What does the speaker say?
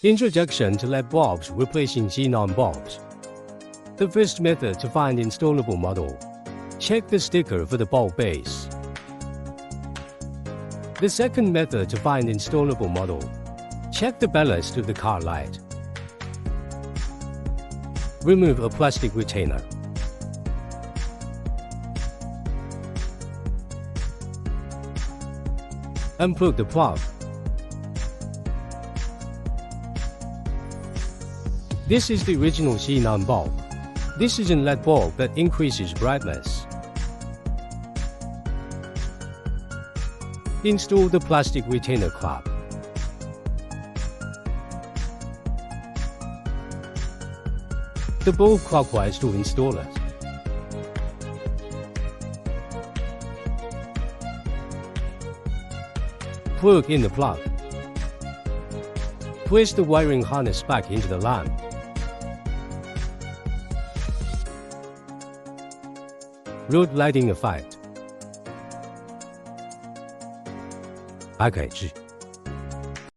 Introduction to LED bulbs replacing xenon bulbs. The first method to find installable model. Check the sticker for the bulb base. The second method to find installable model. Check the ballast of the car light. Remove a plastic retainer. Unplug the plug. This is the original xenon bulb. This is an LED bulb that increases brightness. Install the plastic retainer cap. The bulb clockwise to install it. Plug in the plug. Place the wiring harness back into the lamp. Road lighting effect. 还可以治